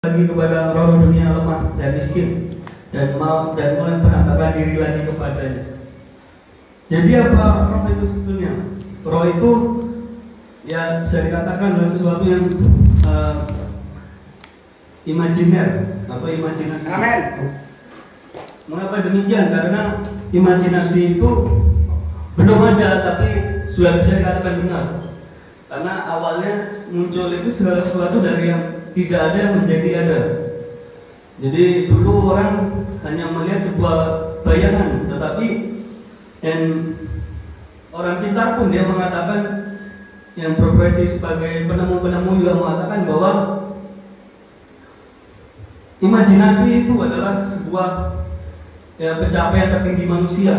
lagi kepada roh dunia lemah dan miskin dan mulai menampakkan diri lagi kepadanya. Jadi apa roh itu sebetulnya? Roh itu ya bisa dikatakan adalah sesuatu yang imajiner atau imajinasi. Amin. Mengapa demikian? Karena imajinasi itu belum ada tapi sudah bisa dikatakan benar. Karena awalnya muncul itu segala sesuatu dari yang tidak ada menjadi ada. Jadi dulu orang hanya melihat sebuah bayangan, tetapi orang pintar pun dia mengatakan, yang profesi sebagai penemu-penemu juga mengatakan bahwa imajinasi itu adalah sebuah pencapaian tertinggi manusia.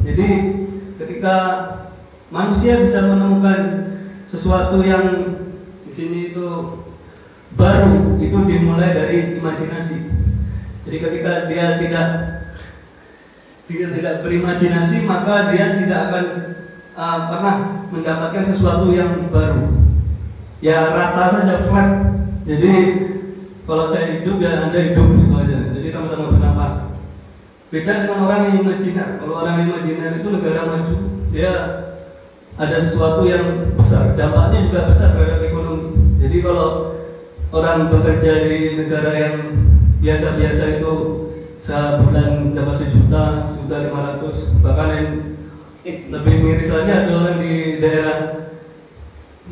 Jadi ketika manusia bisa menemukan sesuatu yang di sini itu baru, itu dimulai dari imajinasi. Jadi ketika dia tidak berimajinasi, maka dia tidak akan pernah mendapatkan sesuatu yang baru. Ya rata saja, flat. Jadi kalau saya hidup ya Anda hidup gitu aja. Jadi sama-sama bernapas. Beda dengan orang yang imajiner. Kalau orang imajiner itu negara maju, dia ada sesuatu yang besar, dampaknya juga besar terhadap ekonomi. Jadi kalau orang bekerja di negara yang biasa-biasa itu sebulan dapat 1.500.000, bahkan yang lebih miris lagi ada orang di daerah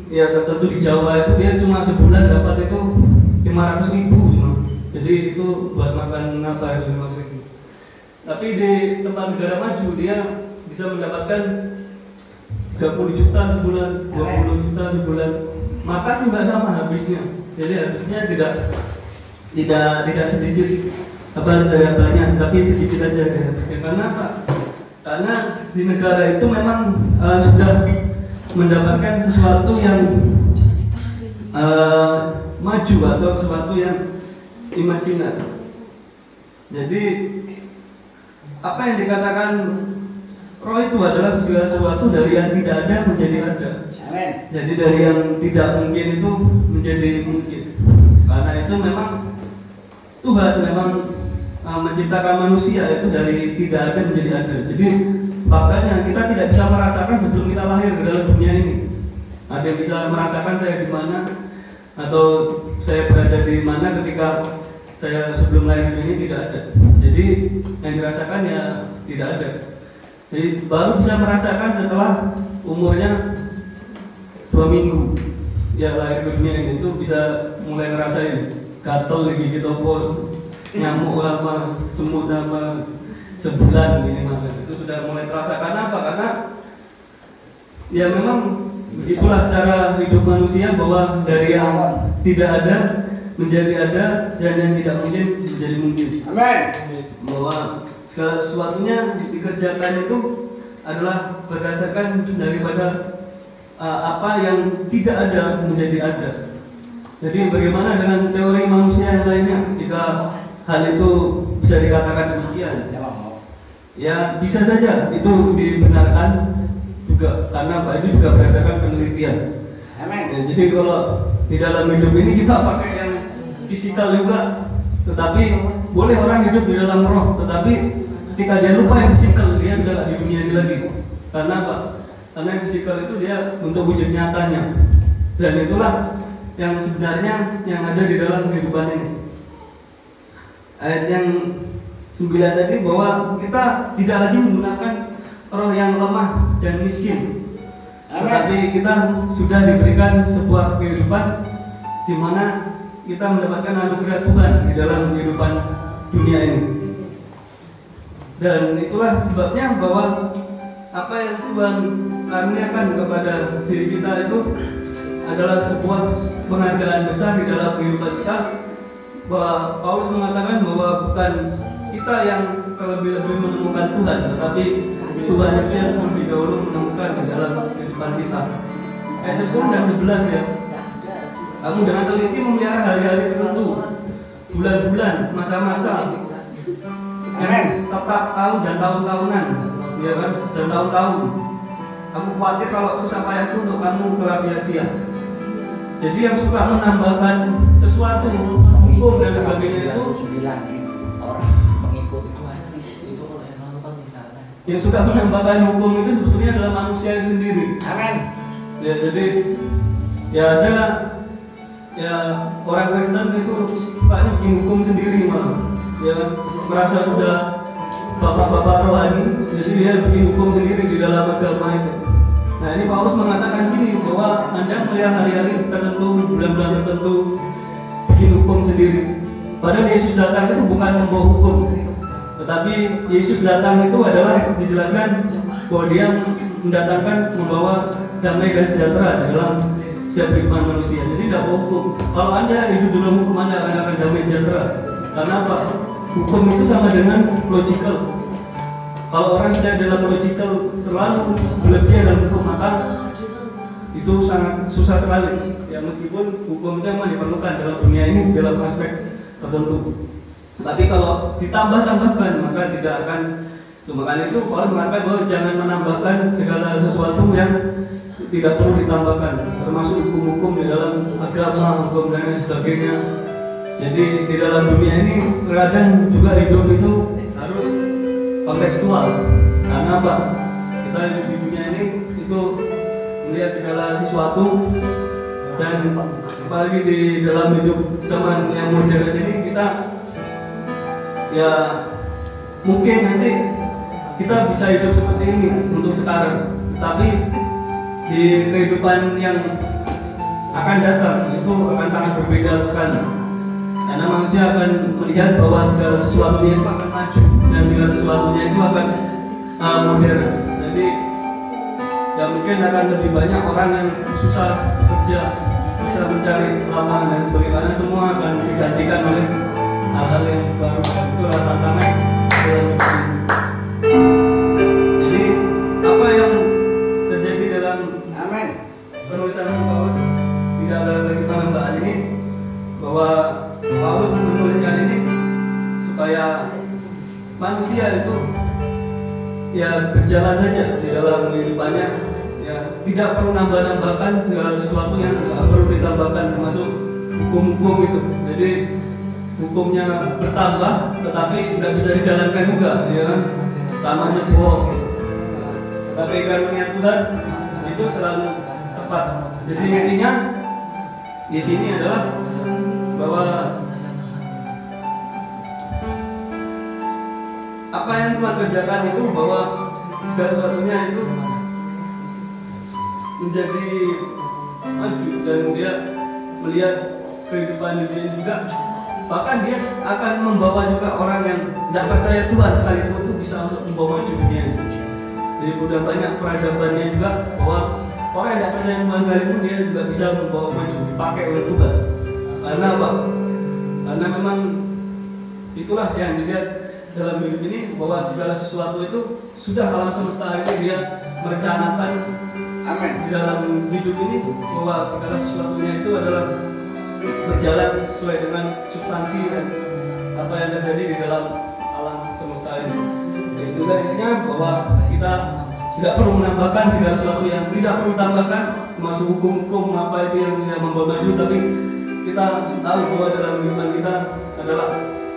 ya tertentu di Jawa itu dia cuma sebulan dapat itu 500.000 cuma. Jadi itu buat makan apa itu 500.000. Tapi di tempat negara maju dia bisa mendapatkan 30 juta sebulan, 20 juta sebulan. Makan juga sama habisnya. Jadi habisnya tidak sedikit tidak banyak, tapi sedikit aja habisnya. Karena apa? Karena di negara itu memang sudah mendapatkan sesuatu yang maju atau sesuatu yang imajiner. Jadi apa yang dikatakan roh itu adalah segala sesuatu dari yang tidak ada menjadi ada. Amin. Jadi dari yang tidak mungkin itu menjadi mungkin. Karena itu memang Tuhan memang menciptakan manusia itu dari tidak ada menjadi ada. Jadi faktanya kita tidak bisa merasakan sebelum kita lahir ke dalam dunia ini. Ada yang bisa merasakan saya di mana atau saya berada di mana ketika saya sebelum lahir ini tidak ada. Jadi yang dirasakan ya tidak ada. Jadi baru bisa merasakan setelah umurnya 2 minggu ya lahir ke dunia ini, itu bisa mulai ngerasain gatel digigit opo, nyamuk apa, semut apa, sebulan minimal. Itu sudah mulai terasa. Karena apa? Karena ya memang begitulah cara hidup manusia, bahwa dari yang tidak ada menjadi ada dan yang tidak mungkin menjadi mungkin. Amin. Bahwa segala sesuatunya dikerjakan itu adalah berdasarkan daripada apa yang tidak ada menjadi ada. Jadi bagaimana dengan teori manusia yang lainnya jika hal itu bisa dikatakan demikian? Ya bisa saja itu dibenarkan juga, karena apa, itu juga berdasarkan penelitian. Amin. Ya, jadi kalau di dalam hidup ini kita pakai yang fisikal juga, tetapi boleh orang hidup di dalam roh, tetapi ketika dia lupa yang fisikal, dia sudah di dunia ini lagi. Karena apa? Karena yang fisikal itu dia untuk wujud nyatanya, dan itulah yang sebenarnya yang ada di dalam kehidupan ini. Ayat yang 9 tadi, bahwa kita tidak lagi menggunakan roh yang lemah dan miskin, tetapi kita sudah diberikan sebuah kehidupan di mana kita mendapatkan anugerah Tuhan di dalam kehidupan dunia ini. Dan itulah sebabnya bahwa apa yang Tuhan karuniakan kepada diri kita itu adalah sebuah penghargaan besar di dalam kehidupan kita. Bahwa Paulus mengatakan bahwa bukan kita yang lebih menemukan Tuhan, tetapi Tuhan itu yang lebih dahulu menemukan di dalam kehidupan kita. Ayat 10 dan 11 ya. Kamu dengan teliti memelihara hari-hari tertentu, bulan-bulan, masa-masa yang tepat tahun dan tahun-tahunan, ya kan? Dan tahun-tahun. Aku khawatir kalau susah payah itu untuk kamu kelas sia-sia. Jadi yang suka menambahkan sesuatu hukum dan yang suka menambahkan hukum itu sebetulnya adalah manusia itu sendiri. Amin. Ya, jadi ya ada ya orang Kristen itu sukanya bikin hukum sendiri malah. Ya merasa sudah bapak-bapak rohani, jadi dia bikin hukum sendiri di dalam agama itu. Nah ini Paulus mengatakan sini bahwa Anda melihat hari-hari tertentu, bulan-bulan tertentu bikin hukum sendiri. Padahal Yesus datang itu bukan membawa hukum, tetapi Yesus datang itu adalah dijelaskan bahwa dia mendatangkan membawa damai dan sejahtera dalam setiap kehidupan manusia. Jadi tidak bawa hukum. Kalau Anda hidup dalam hukum, Anda akan damai sejahtera. Karena apa? Hukum itu sama dengan logical. Kalau orang tidak dalam logical terlalu berlebihan dalam hukum, maka itu sangat susah sekali. Ya meskipun hukum itu memang diperlukan dalam dunia ini dalam aspek tertentu. Tapi kalau ditambah-tambahkan maka tidak akan. Makanya itu Paulus mengatakan bahwa jangan menambahkan segala sesuatu yang tidak perlu ditambahkan, termasuk hukum-hukum di dalam agama, hukum dan sebagainya. Jadi di dalam dunia ini terkadang juga hidup itu harus kontekstual. Karena apa? Kita hidup di dunia ini itu melihat segala sesuatu, dan apalagi di dalam hidup zaman yang modern ini kita ya mungkin nanti kita bisa hidup seperti ini untuk sekarang, tapi di kehidupan yang akan datang itu akan sangat berbeda sekali. Karena manusia akan melihat bahwa segala sesuatunya itu akan maju dan segala sesuatunya itu akan modern. Jadi ya mungkin akan lebih banyak orang yang susah kerja, susah mencari lapangan dan sebagainya, karena semua akan digantikan oleh hal-hal yang baru. Itulah tantangan dalam hidup ini. Jadi apa yang terjadi dalam penulisan Paulus di dalam perkembangan ini, bahwa Paulus menuliskan ini supaya manusia itu ya berjalan saja di dalam kehidupannya, ya tidak perlu nambah-nambahkan segala sesuatu yang tidak perlu ditambahkan, termasuk hukum-hukum itu. Jadi hukumnya bertambah tetapi tidak bisa dijalankan juga, ya kan? Sama aja bohong. Tapi karunia Tuhan itu selalu tepat. Jadi intinya di sini adalah bahwa apa yang Tuhan kerjakan itu, bahwa segala sesuatunya itu menjadi maju, dan dia melihat kehidupan dunia juga. Bahkan dia akan membawa juga orang yang tidak percaya Tuhan sekalipun itu bisa untuk membawa maju dunia. Jadi udah banyak peradabannya juga, bahwa orang yang tidak percaya Tuhan sekalipun dia juga bisa membawa maju, dipakai oleh Tuhan. Karena apa? Karena memang itulah yang dilihat dalam hidup ini, bahwa segala sesuatu itu sudah alam semesta ini dia merencanakan. Amin. Di dalam hidup ini, bahwa segala sesuatunya itu adalah berjalan sesuai dengan substansi dan apa yang terjadi di dalam alam semesta ini. Itu intinya bahwa kita tidak perlu menambahkan segala sesuatu yang tidak perlu ditambahkan, termasuk hukum-hukum apa itu yang tidak membawa maju, tapi kita tahu bahwa dalam kehidupan kita adalah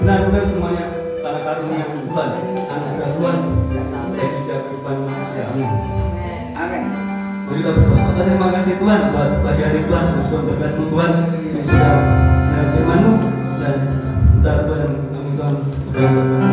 benar-benar semuanya karena karunia Tuhan, anugerah Tuhan dari setiap kehidupan manusia. Amin. Mari kita berdoa. Terima kasih Tuhan buat pagi hari Tuhan, sudah berkat Tuhan yang sudah firman-Mu, dan Tuhan kami Tuhan sudah